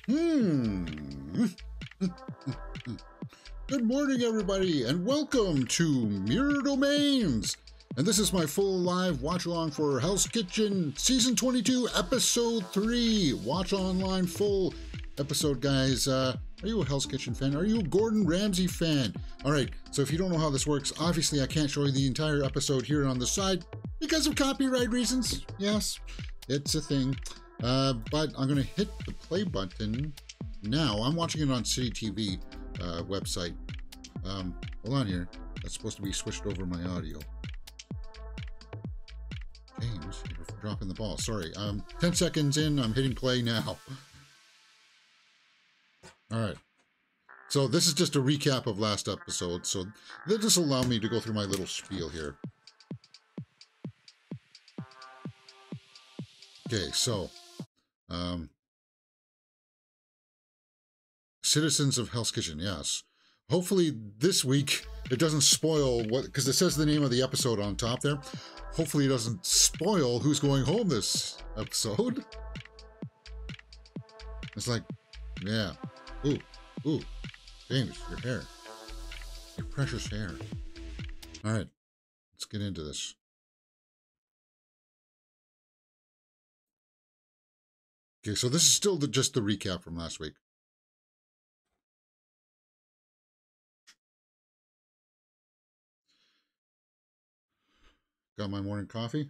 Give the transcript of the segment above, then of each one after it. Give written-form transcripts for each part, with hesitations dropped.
Hmm. Good morning, everybody, and welcome to Mirror Domains. And this is my full live watch along for Hell's Kitchen Season 22, Episode 3. Watch online full episode, guys. Are you a Hell's Kitchen fan? Are you a Gordon Ramsay fan? All right, so if you don't know how this works, obviously I can't show you the entire episode here on the side because of copyright reasons. Yes, it's a thing. But I'm going to hit the play button now. I'm watching it on City TV website. Hold on here. That's supposed to be switched over my audio. James, you're dropping the ball. Sorry. 10 seconds in, I'm hitting play now. All right. So this is just a recap of last episode. So they'll just allow me to go through my little spiel here. Okay, so citizens of Hell's Kitchen, yes. Hopefully this week it doesn't spoil what, because it says the name of the episode on top there. Hopefully it doesn't spoil who's going home this episode. It's like, yeah. Ooh, James, your hair. Your precious hair. All right, let's get into this. Okay, so this is still just the recap from last week. Got my morning coffee.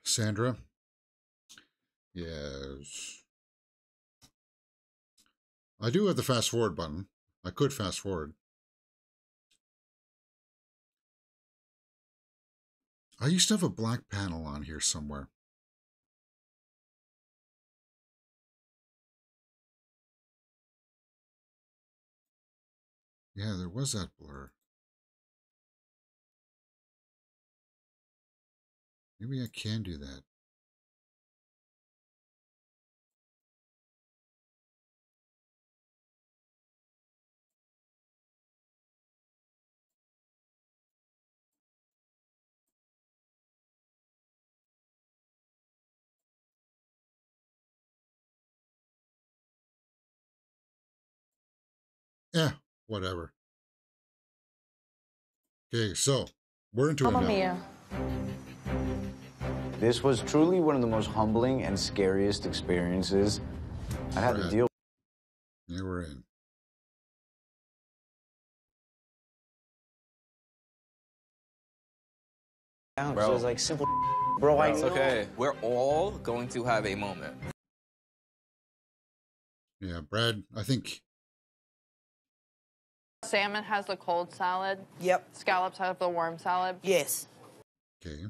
Sandra. Yes. I do have the fast forward button. I could fast forward. I used to have a black panel on here somewhere. Yeah, there was that blur. Maybe I can do that. Yeah, whatever. Okay, so we're into it now. Mia. This was truly one of the most humbling and scariest experiences I had to deal with. Yeah, we're in. Bro. So it was like simple, bro. I know. Okay, we're all going to have a moment. Yeah, Brad, I think. Salmon has the cold salad. Yep. Scallops have the warm salad. Yes. Okay.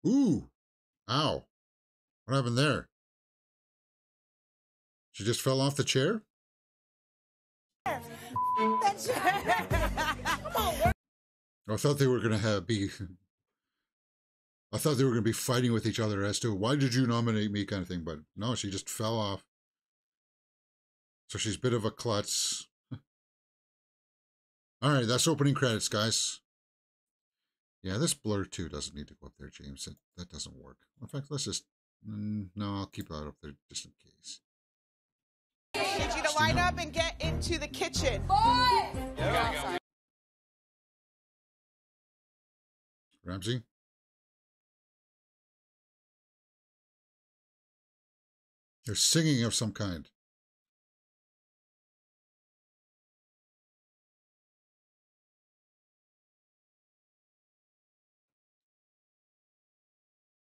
Ooh. Ow. What happened there? She just fell off the chair? That's I thought they were going to be... I thought they were going to be fighting with each other as to why did you nominate me kind of thing, but no, she just fell off. So she's a bit of a klutz. All right, that's opening credits, guys. Yeah, this blur too doesn't need to go up there, James. That doesn't work. In fact, let's just... no, I'll keep that up there just in case. I need you to line up and get into the kitchen. Ramsey? They're singing of some kind.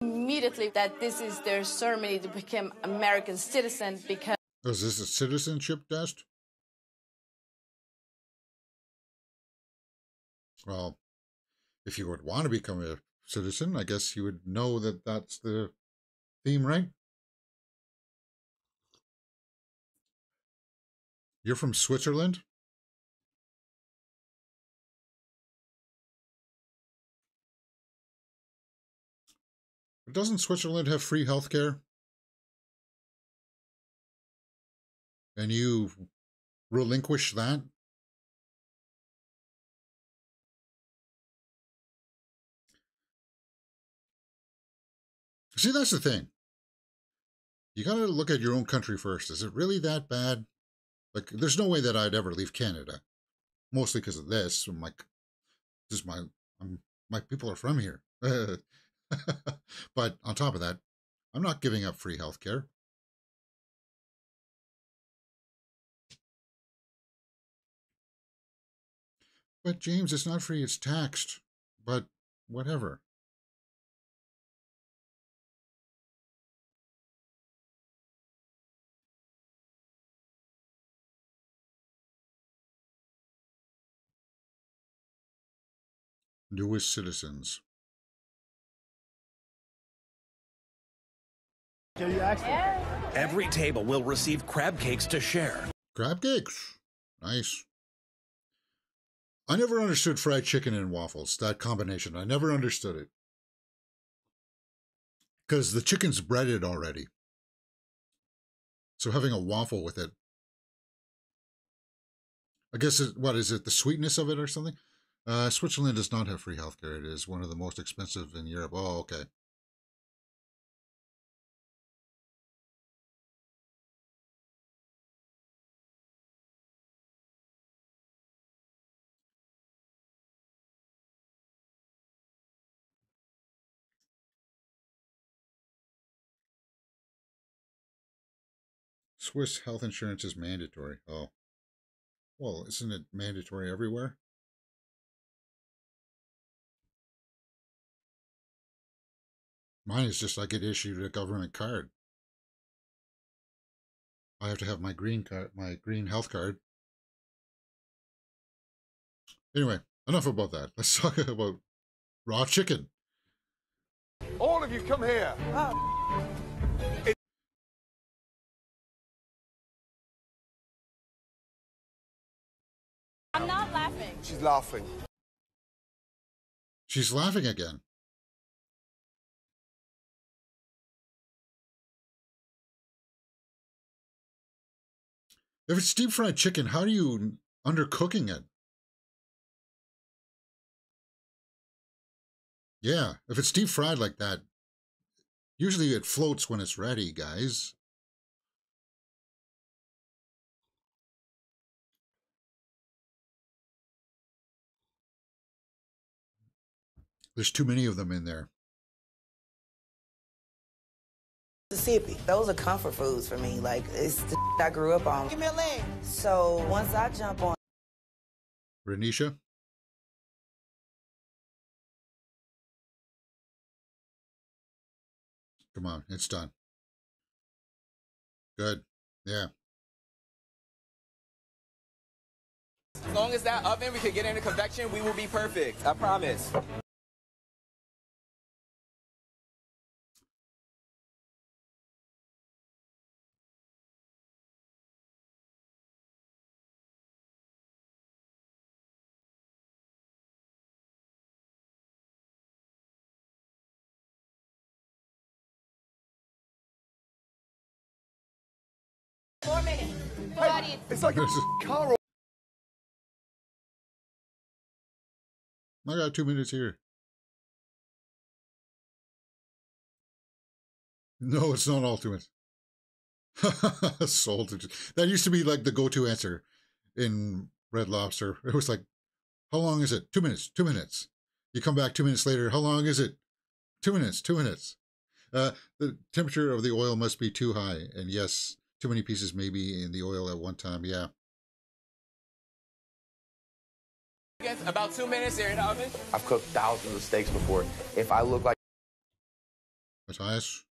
Immediately that this is their ceremony to become American citizen because... Oh, is this a citizenship test? Well, if you would want to become a citizen, I guess you would know that that's the theme, right? You're from Switzerland? But doesn't Switzerland have free healthcare? And you relinquish that? See, that's the thing. You got to look at your own country first. Is it really that bad? Like, there's no way that I'd ever leave Canada. Mostly because of this. I'm like, this is my people are from here. But on top of that, I'm not giving up free healthcare. But James, it's not free, it's taxed. But whatever. Newest citizens. Every table will receive crab cakes to share. Crab cakes. Nice. I never understood fried chicken and waffles, that combination. I never understood it. Because the chicken's breaded already. So having a waffle with it. I guess, what is it, the sweetness of it or something? Switzerland does not have free healthcare. It is one of the most expensive in Europe. Oh, okay. Swiss health insurance is mandatory. Oh. Well, isn't it mandatory everywhere? Mine is just I get issued a government card. I have to have my green card, my green health card. Anyway, enough about that. Let's talk about raw chicken. All of you come here. I'm not laughing. She's laughing. She's laughing again. If it's deep fried chicken, how do you undercooking it? Yeah, if it's deep fried like that, usually it floats when it's ready, guys. There's too many of them in there. Mississippi. Those are comfort foods for me. Like, it's the I grew up on. Give me a leg. So once I jump on. Renisha? Come on, it's done. Good. Yeah. As long as that oven we could get into convection, we will be perfect. I promise. Hey, it's like a car. I got 2 minutes here. No, it's not all 2 minutes. Sold. That used to be like the go-to answer in Red Lobster. It was like, how long is it? 2 minutes, 2 minutes. You come back 2 minutes later. How long is it? 2 minutes, 2 minutes. The temperature of the oil must be too high. And yes, too many pieces may be in the oil at one time. Yeah. About 2 minutes there in the oven. I've cooked thousands of steaks before. If I look like Matthias?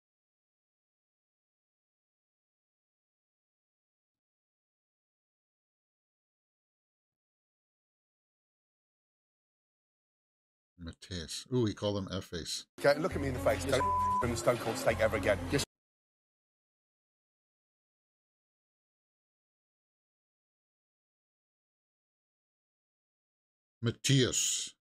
Matthias. Ooh, he called him F-face. Okay, look at me in the face. Don't bring the Stone Cold steak ever again. Just Matthias.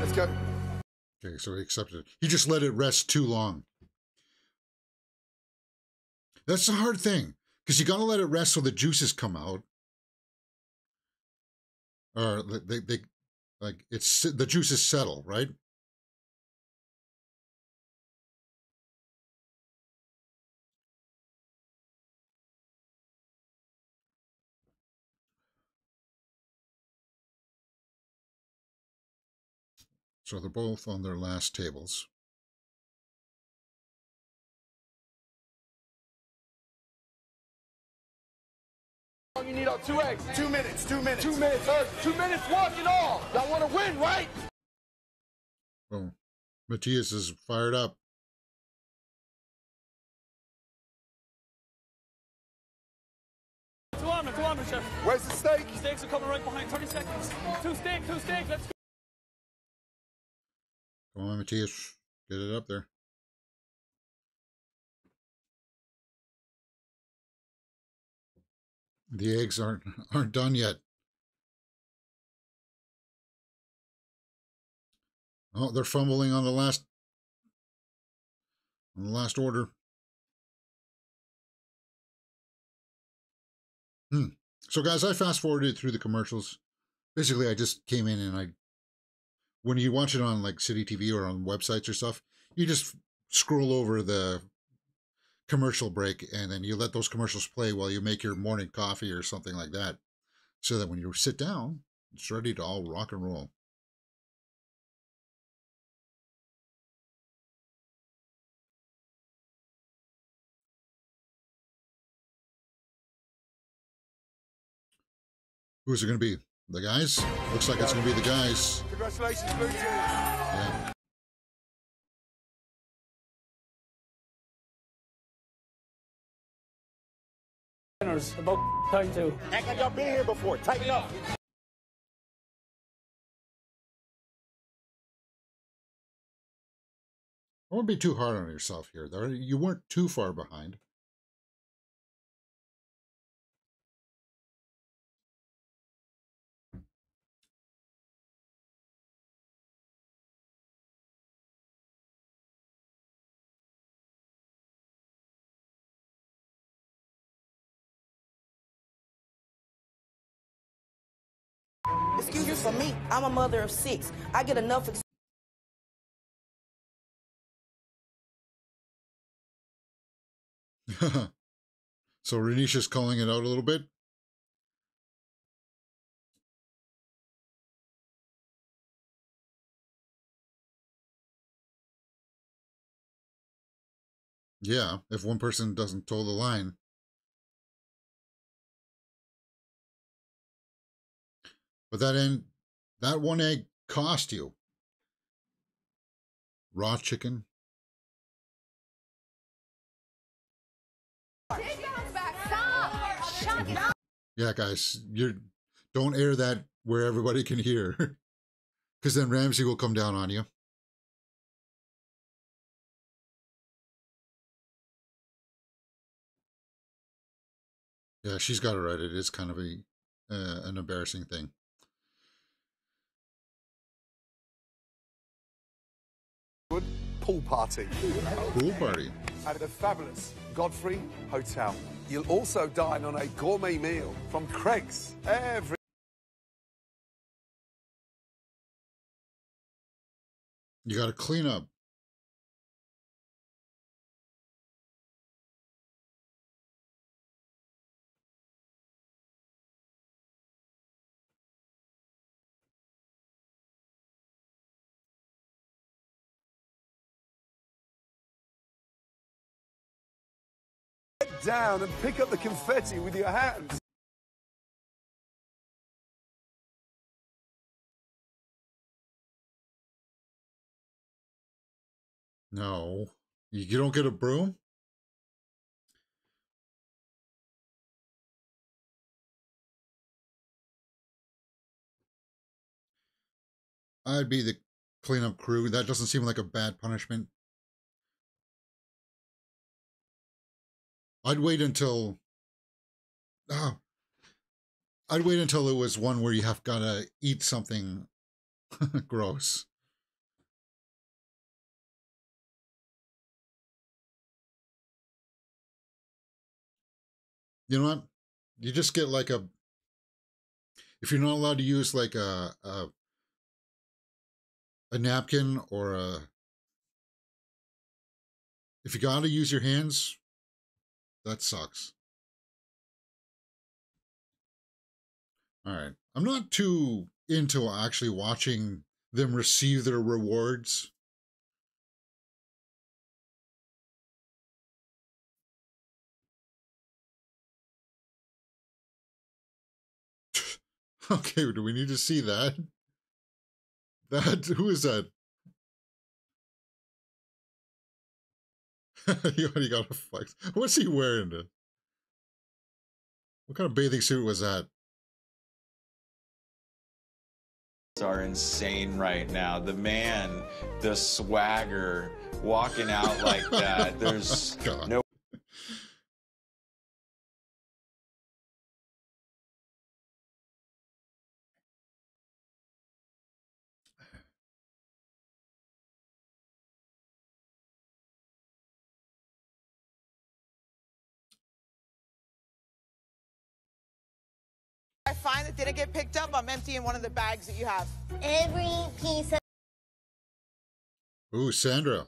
let's go. Okay, so he accepted it. He just let it rest too long. That's the hard thing, because you got to let it rest so the juices come out. Or they like it's the juices settle, right? So they're both on their last tables. You need 2 eggs. 2 minutes. 2 minutes. 2 minutes, sir. 2 minutes walking off. Y'all want to win, right? Oh, Matthias is fired up. Two on, chef. Where's the steak? Steaks are coming right behind. 30 seconds. Two steaks. Let's go. Come on, Matthias. Get it up there. The eggs aren't done yet. Oh, they're fumbling on the last order. So guys, I fast forwarded through the commercials. Basically, I just came in and when you watch it on like City TV or on websites or stuff, you just scroll over the commercial break and then you let those commercials play while you make your morning coffee or something like that. So that when you sit down, it's ready to all rock and roll. Who's it going to be? The guys? Looks like it's going to be the guys. Congratulations, Blue Team. Yeah. About time to. Act like y'all been here before. Tighten up. I won't be too hard on yourself here. You weren't too far behind. Excuses for me. I'm a mother of 6. I get enough. So Renisha's calling it out a little bit. Yeah, if one person doesn't toe the line. But that one egg cost you. Raw chicken. Yeah, guys, don't air that where everybody can hear. Because then Ramsey will come down on you. Yeah, she's got it right. It is kind of an embarrassing thing. Good pool party. Pool party. At the fabulous Godfrey Hotel. You'll also dine on a gourmet meal from Craig's. You got to clean up. Get down and pick up the confetti with your hands. No, you don't get a broom? I'd be the cleanup crew. That doesn't seem like a bad punishment. I'd wait until... I'd wait until it was one where you have got to eat something gross. You know what? You just get like a, if you're not allowed to use like a napkin or if you got to use your hands, that sucks. All right. I'm not too into actually watching them receive their rewards. Okay, do we need to see that? Who is that? He already got a flex. What's he wearing? What kind of bathing suit was that? Are insane right now. The man, the swagger, walking out like that. There's no. I find that didn't get picked up, I'm emptying one of the bags that you have. Every piece of... Ooh, Sandra.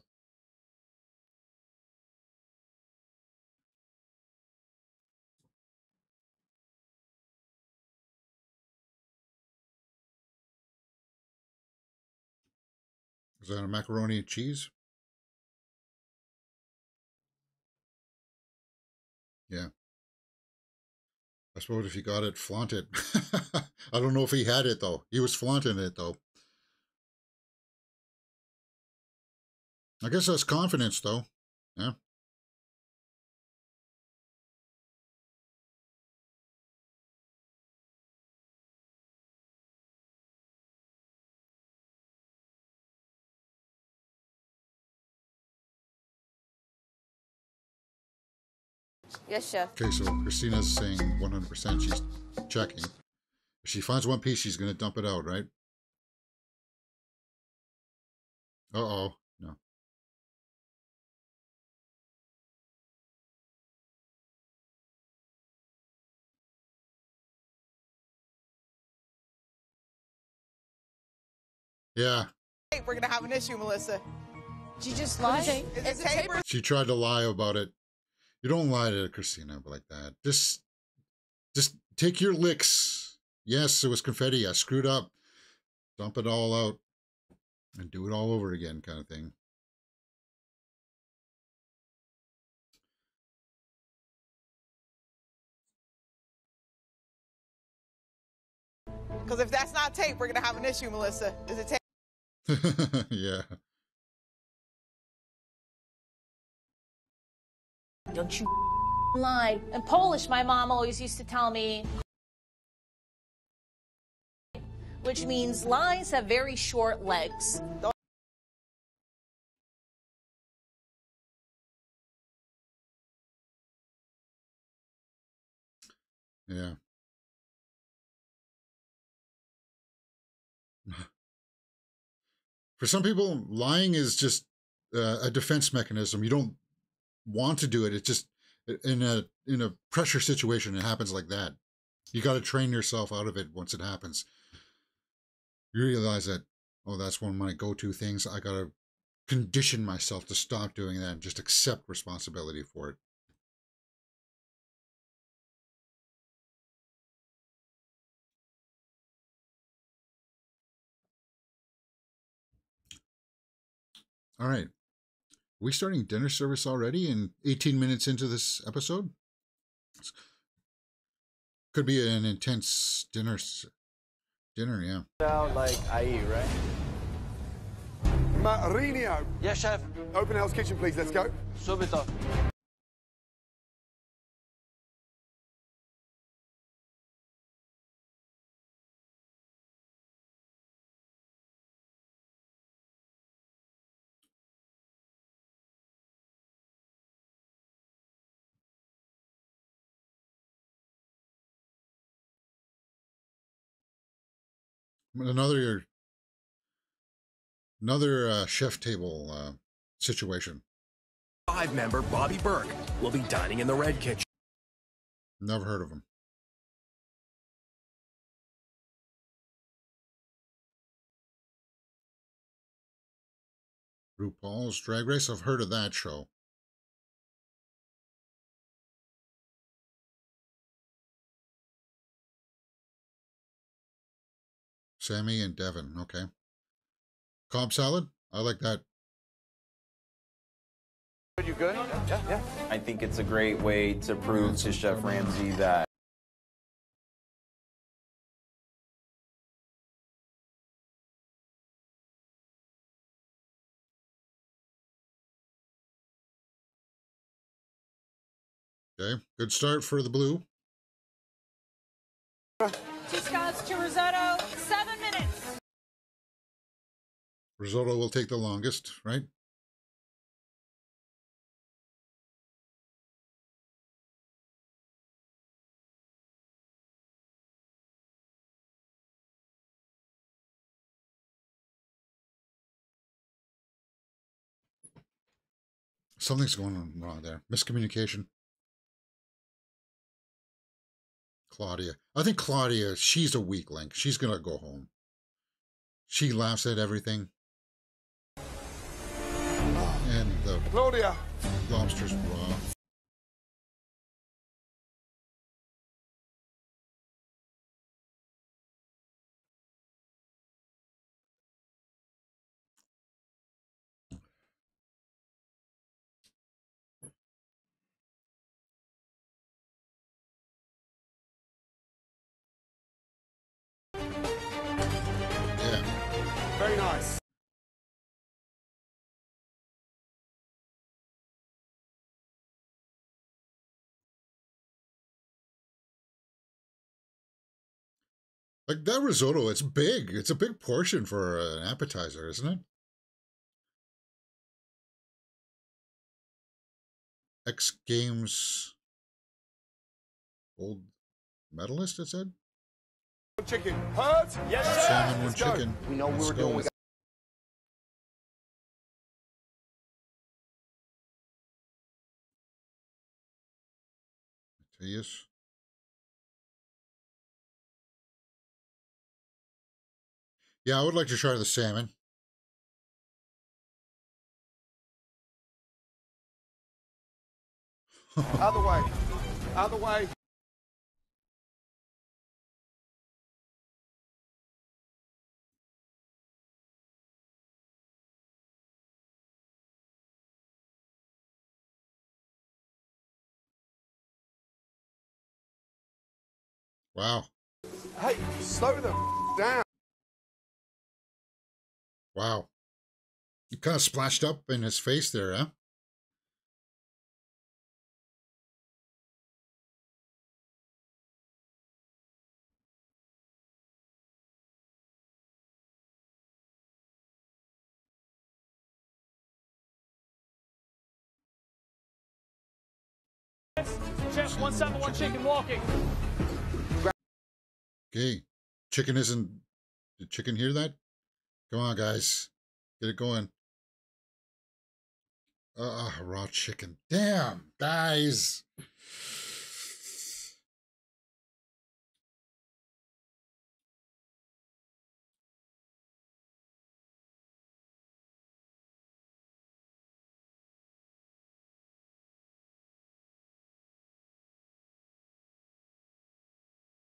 Is that a macaroni and cheese? Yeah. I suppose if you got it, flaunt it. I don't know if he had it, though. He was flaunting it, though. I guess that's confidence, though. Yeah. Yes, chef. Okay, so Christina's saying 100% she's checking. If she finds one piece, she's going to dump it out, right? Uh-oh. No. Yeah. We're going to have an issue, Melissa. Did you just lie? Is it taper? She tried to lie about it. You don't lie to Christina like that. Just take your licks. Yes, it was confetti. I screwed up. Dump it all out and do it all over again, kind of thing. Because if that's not tape, we're going to have an issue, Melissa. Is it tape? Yeah. Don't you lie. In Polish, my mom always used to tell me, which means lies have very short legs. Yeah. For some people, lying is just a defense mechanism. You don't want to do it. It's just in a pressure situation, it happens like that. You got to train yourself out of it once it happens. You realize that, oh, that's one of my go-to things. I got to condition myself to stop doing that and just accept responsibility for it. All right. Are we starting dinner service already in 18 minutes into this episode? Could be an intense dinner, yeah. Out like I eat, right? Marinho. Yes, chef. Open Hell's Kitchen, please. Let's go. Subito. Another chef table situation. 5-member Bobby Burke will be dining in the Red Kitchen. Never heard of him. RuPaul's Drag Race. I've heard of that show. Sammy and Devin. Okay. Cobb salad. I like that. Are you good? Yeah. I think it's a great way to prove to Chef Ramsay that Okay. Good start for the blue. 2 scallops to risotto, 7 minutes. Risotto will take the longest, right? Something's going on wrong there. Miscommunication. Claudia. I think Claudia, she's a weak link. She's going to go home. She laughs at everything. And the Claudia. lobster's raw. Yeah. Very nice. Like that risotto, it's big. It's a big portion for an appetizer, isn't it? X Games gold medalist, it said? Chicken. Hurt? Yes, sir. Salmon, one Let's go. chicken. We know Let's we were go. doing. Yes. Yeah, I would like to try the salmon. Other way. Other way. Wow. Hey, slow them down. Wow. You kind of splashed up in his face there, huh? Chef, 171 chicken walking. Okay. Chicken isn't... Did chicken hear that? Come on, guys. Get it going. Raw chicken. Damn, guys.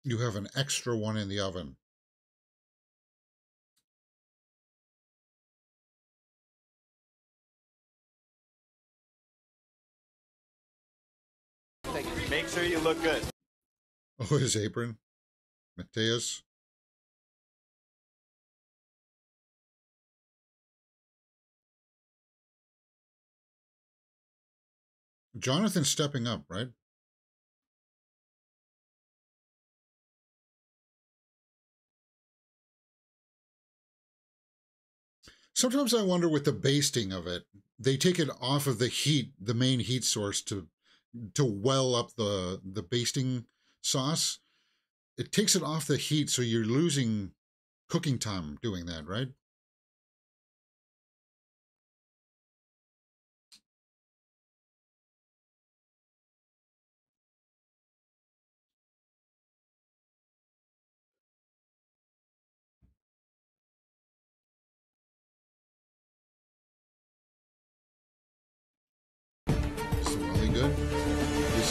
You have an extra one in the oven. Make sure you look good. Oh, his apron. Mateus. Jonathan's stepping up, right? Sometimes I wonder with the basting of it, they take it off of the heat, the main heat source to well up the basting sauce. It takes it off the heat, so you're losing cooking time doing that, right?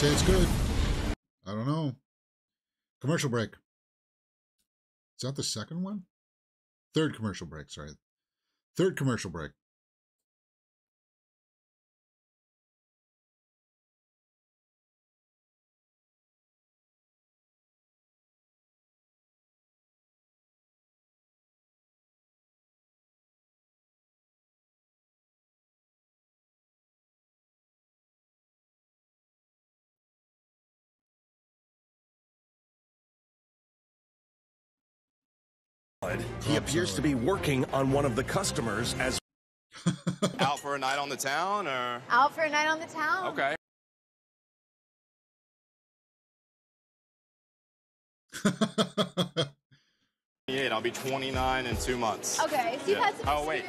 say it's good. I don't know. Commercial break. Is that the second one? Third commercial break, sorry. Third commercial break. He appears to be working on one of the customers as Out for a night on the town, or? Out for a night on the town. Okay. Yeah, I'll be 29 in 2 months. Okay, so you've had some Oh, wait.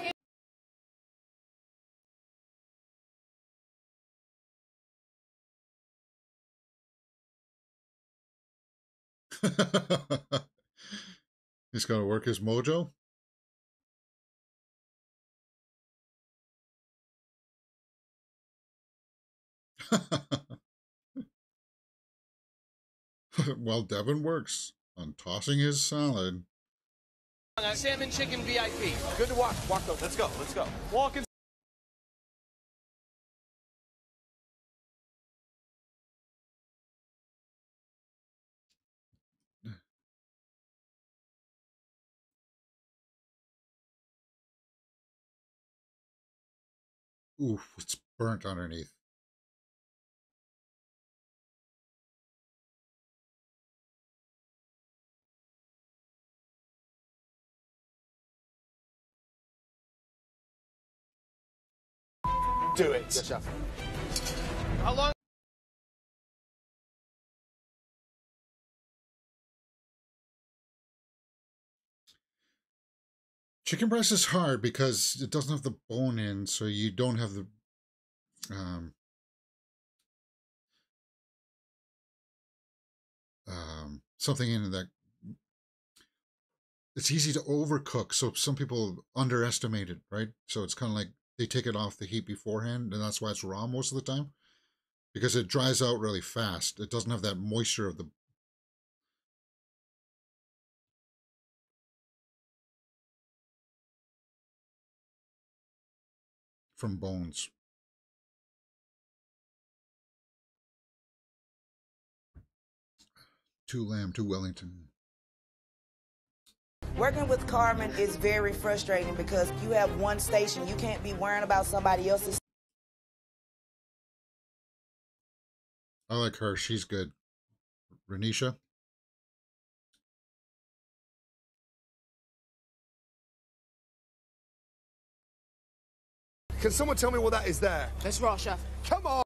He's got to work his mojo. While Devin works on tossing his salad. Salmon chicken VIP. Good to watch. Walk over. Let's go. Let's go. Walk in. Oof, it's burnt underneath. Do it. Yes, chef. How long? Chicken breast is hard because it doesn't have the bone in, so you don't have the something in that. It's easy to overcook, so some people underestimate it, right? So it's kind of like they take it off the heat beforehand, and that's why it's raw most of the time, because it dries out really fast. It doesn't have that moisture of the from bones. Two lamb, two Wellington. Working with Carmen is very frustrating because you have one station. You can't be worrying about somebody else's. I like her. She's good. Renisha. Can someone tell me what that is there? That's raw, chef. Come on.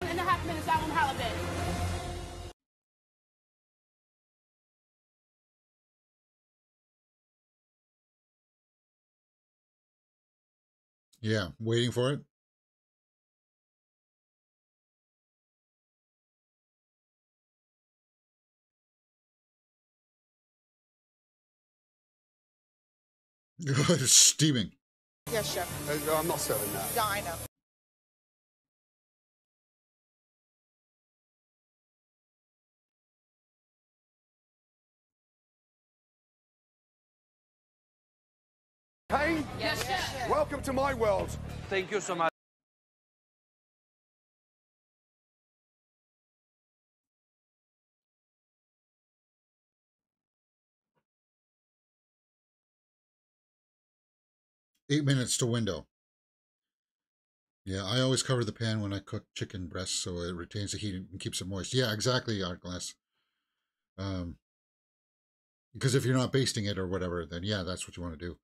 And a half minutes out on halibut. Yeah, waiting for it. It's steaming. Yes, chef. I'm not serving that. Yeah, I know. Hey? Yes, chef. Welcome to my world. Thank you so much. $8 to window. Yeah, I always cover the pan when I cook chicken breast so it retains the heat and keeps it moist. Yeah, exactly, Art Glass. Because if you're not basting it or whatever, then yeah, that's what you want to do.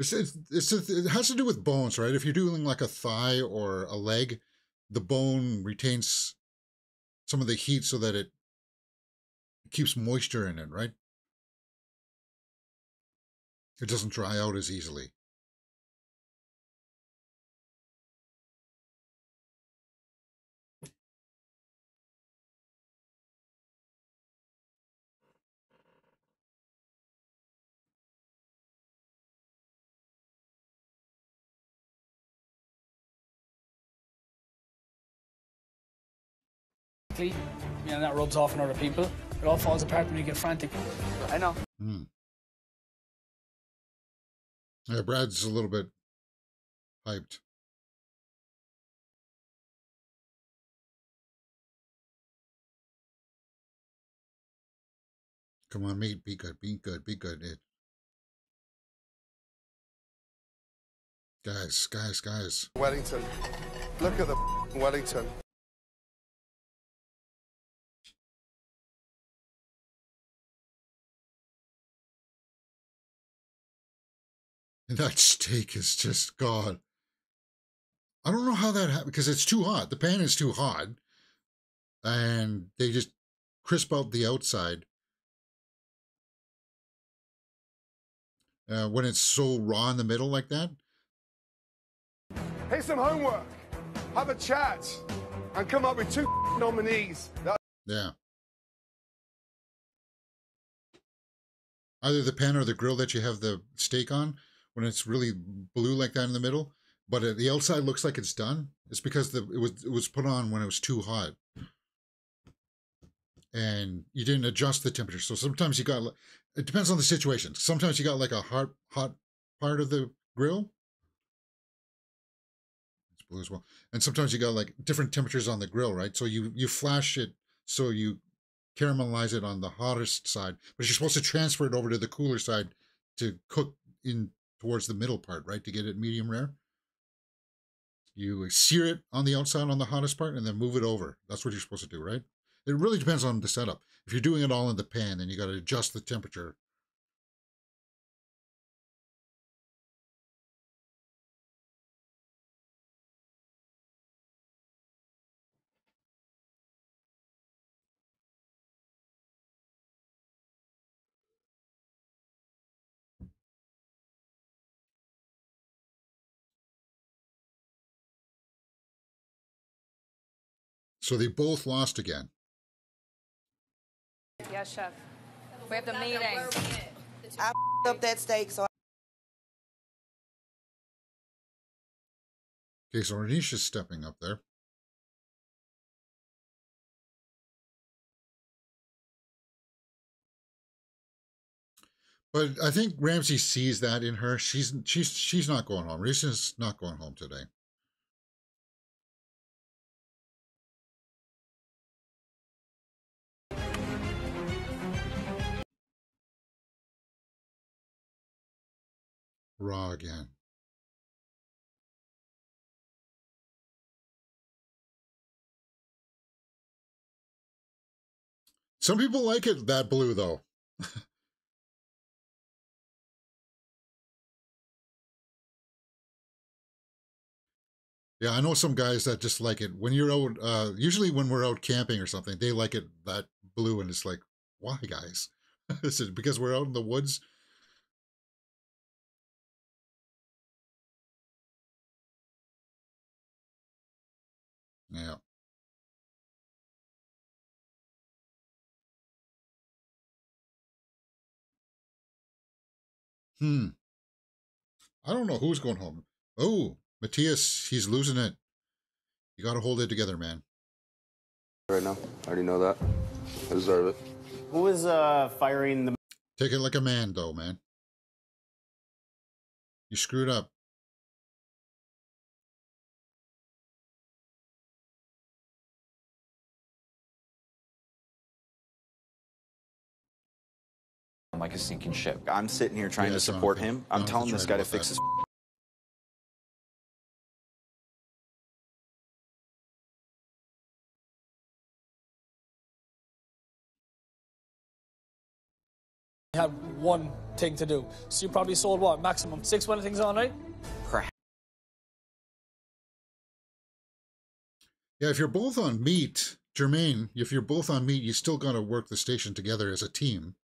It has to do with bones, right? If you're doing like a thigh or a leg, the bone retains some of the heat so that it keeps moisture in it, right? It doesn't dry out as easily. quickly, you know, that rubs off on other people. It all falls apart when you get frantic. I know. Yeah, Brad's a little bit hyped. Come on, mate, be good, be good, be good. Guys. Wellington. Look at the Wellington. And that steak is just God. I don't know how that happened because it's too hot. The pan is too hot. And they just crisp out the outside. When it's so raw in the middle like that. Here's some homework. Have a chat and come up with 2 nominees. Yeah. Either the pan or the grill that you have the steak on, when it's really blue like that in the middle, but the outside looks like it's done. It's because it was put on when it was too hot, and you didn't adjust the temperature. So sometimes you got, it depends on the situation. Sometimes you got like a hot part of the grill. It's blue as well, and sometimes you got like different temperatures on the grill, right? So you flash it so you caramelize it on the hottest side, but you're supposed to transfer it over to the cooler side to cook in towards the middle part, right? To get it medium rare. You sear it on the outside on the hottest part and then move it over. That's what you're supposed to do, right? It really depends on the setup. If you're doing it all in the pan, then you got to adjust the temperature. So they both lost again. Yes, chef. We have the meeting. I up that steak, so Okay, so Renisha's stepping up there. But I think Ramsay sees that in her. She's not going home. Renisha's not going home today. Raw again. Some people like it that blue though. Yeah, I know some guys that just like it. When you're out, usually when we're out camping or something, they like it that blue, and it's like, why, guys? Is it because we're out in the woods? Yeah. I don't know who's going home. Oh, Matthias, he's losing it. You got to hold it together, man. Right now, I already know that. I deserve it. Who is firing the... Take it like a man, though, man. You screwed up. I'm like a sinking ship. I'm sitting here trying to support him. I'm telling this guy to fix his... You had one thing to do. So you probably sold what? Maximum 6 when things on, right? Yeah, if you're both on meat, Jermaine, if you're both on meat, you still got to work the station together as a team.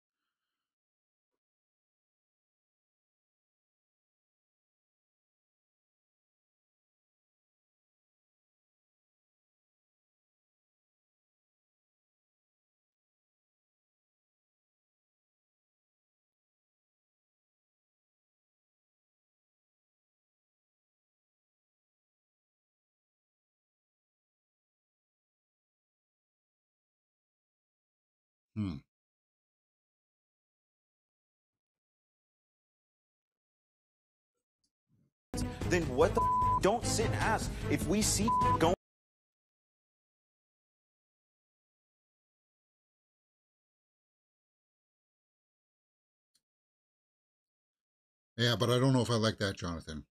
Hmm. Then what the don't sit and ask. If we see going. Yeah, but I don't know if I like that, Jonathan.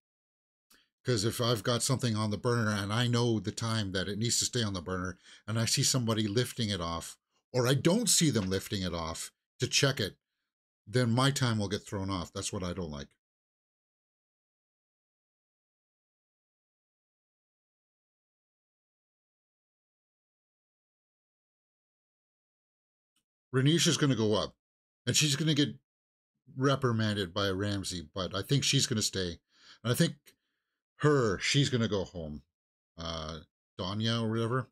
Because if I've got something on the burner and I know the time that it needs to stay on the burner and I see somebody lifting it off, or I don't see them lifting it off to check it, then my time will get thrown off. That's what I don't like. Renisha's going to go up, and she's going to get reprimanded by Ramsey, but I think she's going to stay. And I think she's going to go home. Danya or whatever.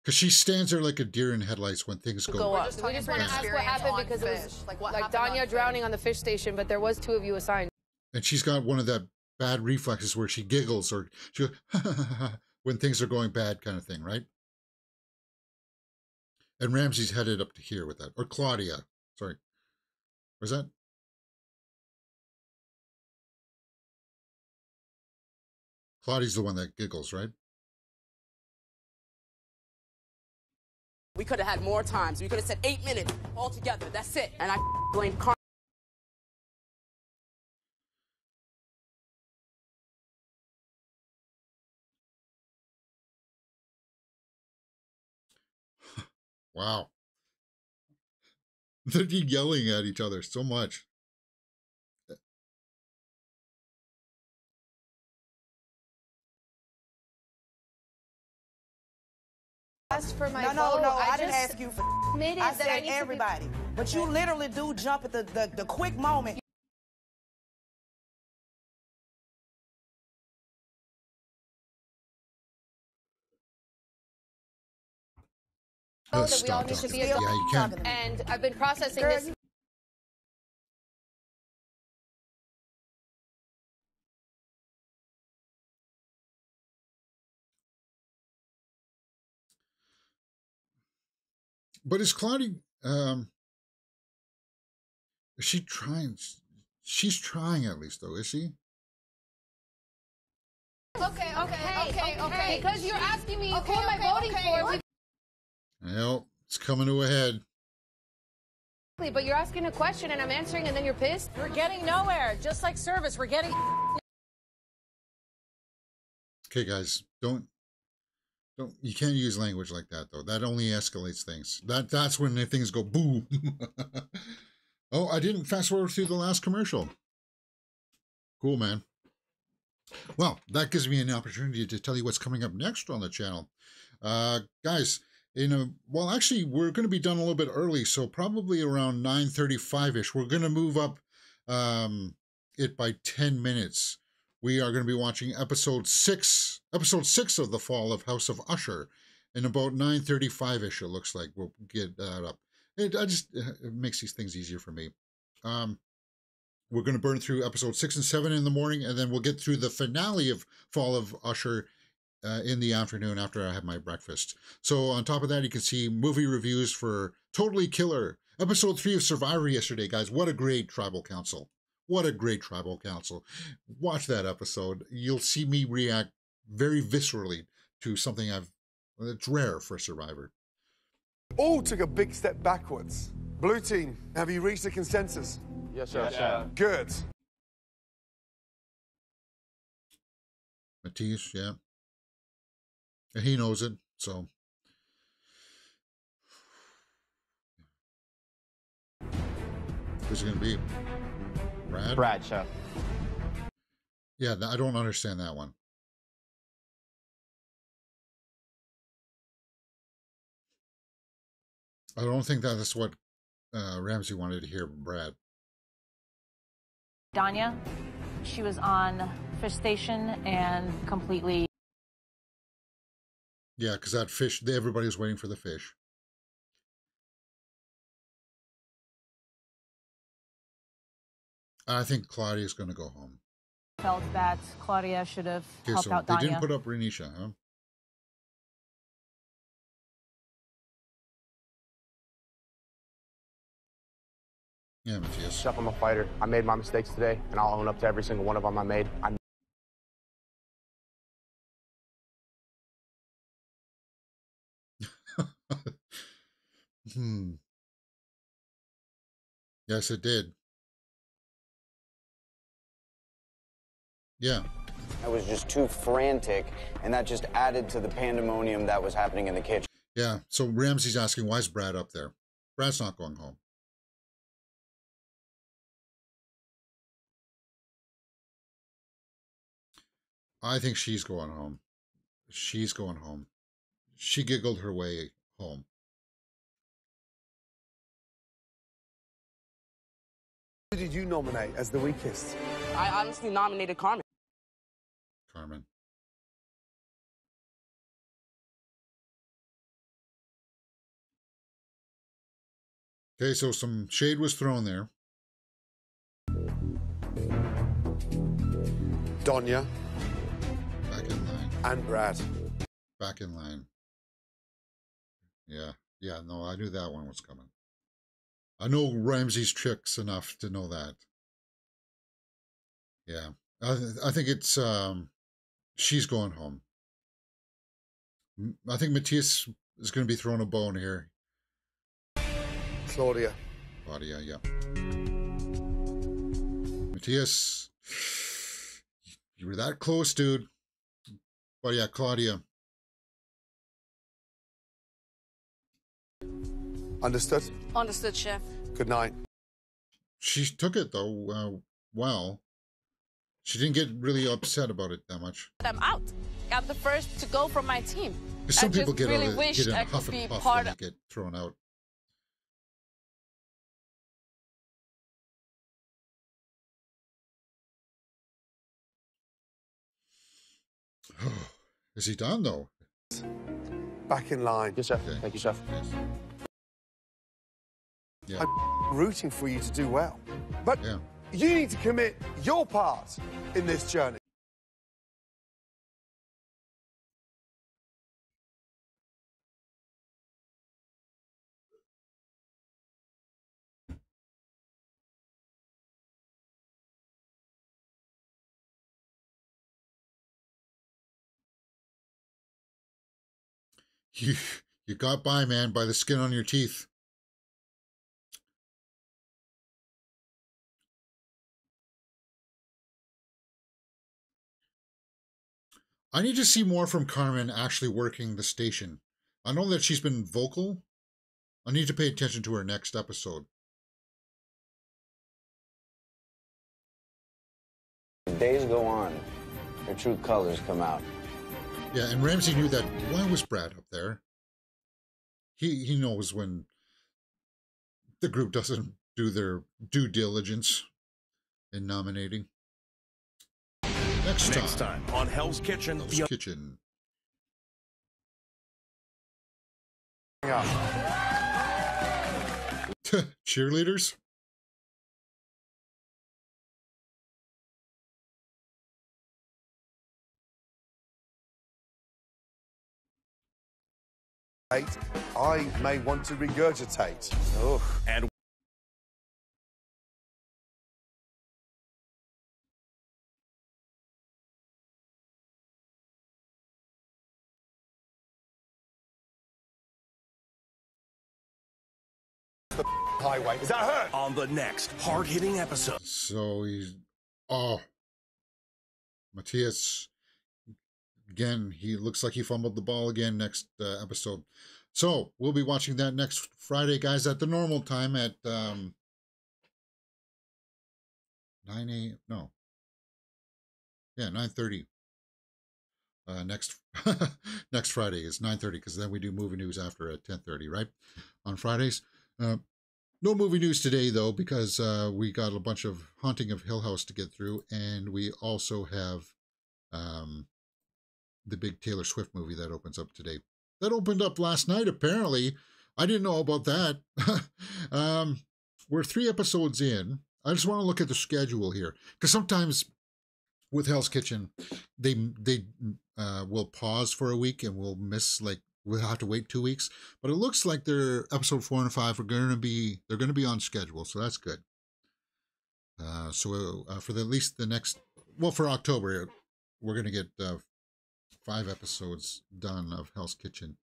Because she stands there like a deer in headlights when things go up. We just want to ask what happened because it was like Danya drowning on the fish station, but there was 2 of you assigned. And she's got one of that bad reflexes where she giggles or she goes, when things are going bad kind of thing, right? And Ramsey's headed up to here with that. Or Claudia. Sorry. Was that? Claudia's the one that giggles, right? We could have had more times. We could have said 8 minutes altogether. That's it. And I blame Carmen. Wow. They're yelling at each other so much. Asked for my no, I didn't ask you for I said everybody. But you literally do jump at the quick moment. That we all need to be yeah, you can. And I've been processing this. But is Claudia, is she trying? She's trying at least, though, is she? Okay. Because you're asking me who am I voting for. Well, it's coming to a head. But you're asking a question and I'm answering and then you're pissed? We're getting nowhere. Just like service, we're getting... Okay, guys, don't, you can't use language like that, though. That only escalates things. That's when things go boom. Oh, I didn't fast forward through the last commercial. Cool, man. Well, that gives me an opportunity to tell you what's coming up next on the channel. Guys, well, actually, we're going to be done a little bit early, so probably around 9:35-ish. We're going to move up it by 10 minutes. We are going to be watching episode 6 of The Fall of House of Usher. In about 9:35-ish, it looks like we'll get that up. It makes these things easier for me. We're going to burn through episode 6 and 7 in the morning, and then we'll get through the finale of Fall of Usher in the afternoon after I have my breakfast. So on top of that, you can see movie reviews for Totally Killer, episode 3 of Survivor yesterday, guys. What a great tribal council. What a great tribal council. Watch that episode. You'll see me react very viscerally to something it's rare for Survivor. All took a big step backwards. Blue team, have you reached a consensus? Yes, sir. Yeah. Good. Matisse, yeah. And he knows it, so. Who's it going to be? Brad? Brad, chef. Yeah, I don't understand that one. I don't think that's what Ramsey wanted to hear from Brad. Danya, she was on fish station and completely... Yeah, because that fish, everybody was waiting for the fish. I think Claudia's going to go home. Felt that Claudia should have helped out They Danya. didn't put up Renisha, huh? Yeah, Matthias. Chef, I'm a fighter. I made my mistakes today, and I'll own up to every single one of them I made. Yes, it did. Yeah. I was just too frantic, and that just added to the pandemonium that was happening in the kitchen. Yeah, so Ramsey's asking, why is Brad up there? Brad's not going home. I think she's going home. She's going home. She giggled her way home. Who did you nominate as the weakest? I honestly nominated Carmen. Carmen. Okay, so some shade was thrown there. Donya. Back in line. And Brad. Back in line. Yeah. Yeah, no, I knew that one was coming. I know Ramsey's tricks enough to know that. Yeah. I think it's, she's going home. I think Matthias is going to be throwing a bone here. Claudia. Claudia, yeah. Matthias, you were that close, dude. But yeah, Claudia. Understood? Understood, Chef. Good night. She took it, though, well. She didn't get really upset about it that much. I'm out. I'm the first to go from my team. Because some people get really in a huff and puff when they get thrown out. Is he done, though? Back in line. Yes, Chef. Okay. Thank you, Chef. Yes. Yeah. I'm rooting for you to do well. But yeah. You need to commit your part in this journey. You got by, man, by the skin on your teeth. I need to see more from Carmen actually working the station. I know that she's been vocal. I need to pay attention to her next episode. As days go on, their true colors come out. Yeah, and Ramsey knew that. Why was Brad up there? He knows when the group doesn't do their due diligence in nominating. Next time on Hell's Kitchen. Hell's Kitchen. Cheerleaders? I may want to regurgitate. Oh. And the highway. Is that her? On the next hard-hitting episode. So he's... Oh. Matthias... Again, he looks like he fumbled the ball again next episode. So, we'll be watching that next Friday, guys, at the normal time at 9 a.m. No. Yeah, 9:30. Next Friday is 9:30, because then we do movie news after at 10:30, right? On Fridays. No movie news today, though, because we got a bunch of Haunting of Hill House to get through, and we also have... the big Taylor Swift movie that opens up today. That opened up last night, apparently. I didn't know about that. We're 3 episodes in. I just want to look at the schedule here, because sometimes with Hell's Kitchen, they will pause for a week and we'll miss, like, we'll have to wait 2 weeks. But it looks like their episode 4 and 5 are going to be on schedule, so that's good. For at least the next, well, for October, we're going to get 5 episodes done of Hell's Kitchen,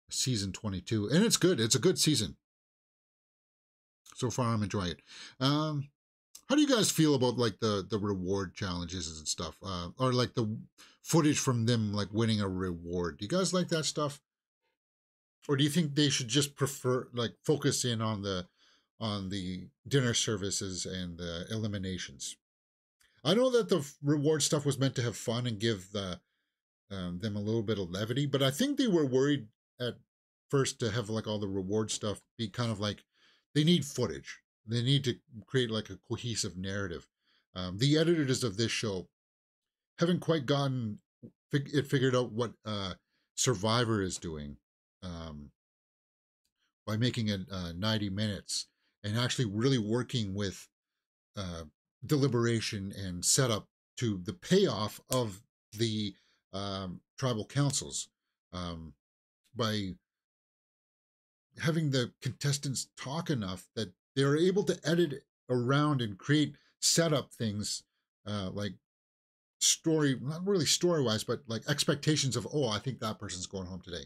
season 22. And it's good. It's a good season. So far, I'm enjoying it. How do you guys feel about like the reward challenges and stuff? Or like the footage from them like winning a reward? Do you guys like that stuff? Or do you think they should just focus in on the dinner services and the eliminations? I know that the reward stuff was meant to have fun and give them a little bit of levity, but I think they were worried at first to have like all the reward stuff be kind of like they need footage. They need to create like a cohesive narrative. The editors of this show haven't quite gotten it figured out what Survivor is doing by making it 90 minutes and actually really working with deliberation and setup to the payoff of the tribal councils by having the contestants talk enough that they're able to edit around and create setup things like not really story-wise, but like expectations of, oh, I think that person's going home today.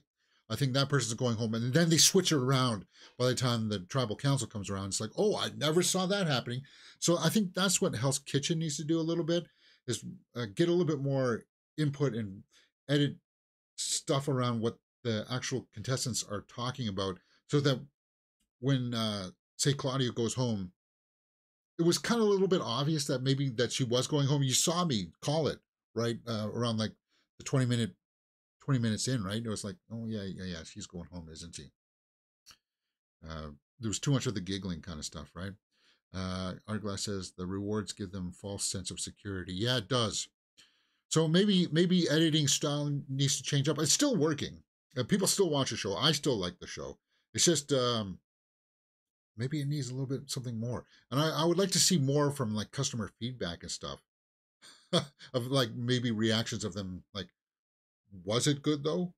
I think that person's going home. And then they switch it around by the time the tribal council comes around. It's like, oh, I never saw that happening. So I think that's what Hell's Kitchen needs to do a little bit, is get a little bit more input and edit stuff around what the actual contestants are talking about, so that when, say, Claudia goes home, it was kind of a little bit obvious that maybe that she was going home. You saw me call it, right? Around like the 20 minutes in, right? It was like, oh, yeah, she's going home, isn't she? There was too much of the giggling kind of stuff, right? Artglass says the rewards give them false sense of security. Yeah, it does. So maybe editing style needs to change up. It's still working. People still watch the show. I still like the show. It's just maybe it needs a little bit something more. And I would like to see more from like customer feedback and stuff of like maybe reactions of them like, was it good though?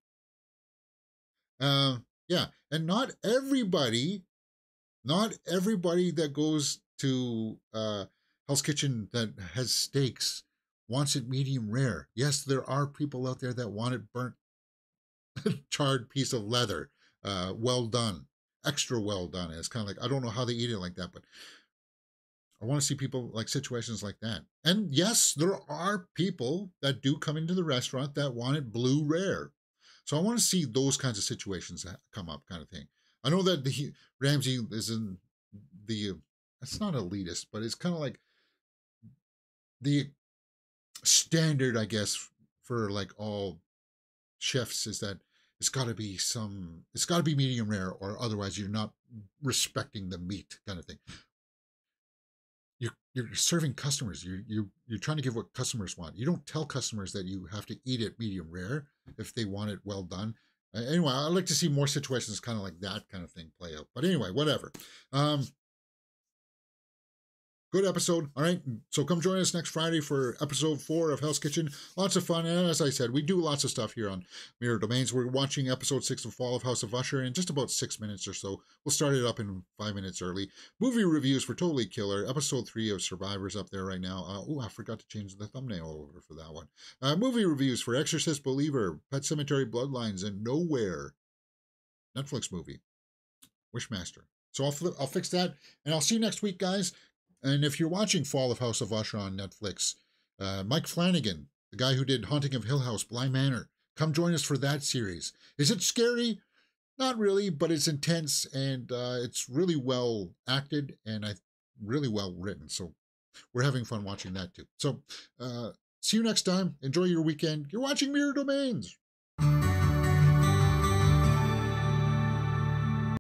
Yeah, and not everybody that goes to Hell's Kitchen that has steaks wants it medium rare. Yes, there are people out there that want it burnt, charred piece of leather, well done, extra well done. And it's kind of like, I don't know how they eat it like that, but I want to see people like situations like that. And yes, there are people that do come into the restaurant that want it blue rare. So I want to see those kinds of situations that come up, kind of thing. I know that the Ramsay is in the, it's not elitist, but it's kind of like the standard, I guess, for like all chefs is that it's got to be medium rare, or otherwise you're not respecting the meat, kind of thing. You're serving customers. You're trying to give what customers want. You don't tell customers that you have to eat it medium rare if they want it well done. Anyway, I'd like to see more situations kind of like that kind of thing play out. But anyway, whatever. Good episode. All right. So come join us next Friday for episode 4 of Hell's Kitchen. Lots of fun. And as I said, we do lots of stuff here on Mirror Domains. We're watching episode 6 of Fall of House of Usher in just about 6 minutes or so. We'll start it up in 5 minutes early. Movie reviews for Totally Killer. Episode 3 of Survivor's up there right now. I forgot to change the thumbnail over for that one. Movie reviews for Exorcist Believer, Pet Sematary Bloodlines, and Nowhere. Netflix movie. Wishmaster. So I'll fix that. And I'll see you next week, guys. And if you're watching Fall of House of Usher on Netflix, Mike Flanagan, the guy who did Haunting of Hill House, Bly Manor, come join us for that series. Is it scary? Not really, but it's intense, and it's really well acted and really well written. So we're having fun watching that too. So see you next time. Enjoy your weekend. You're watching Mirror Domains.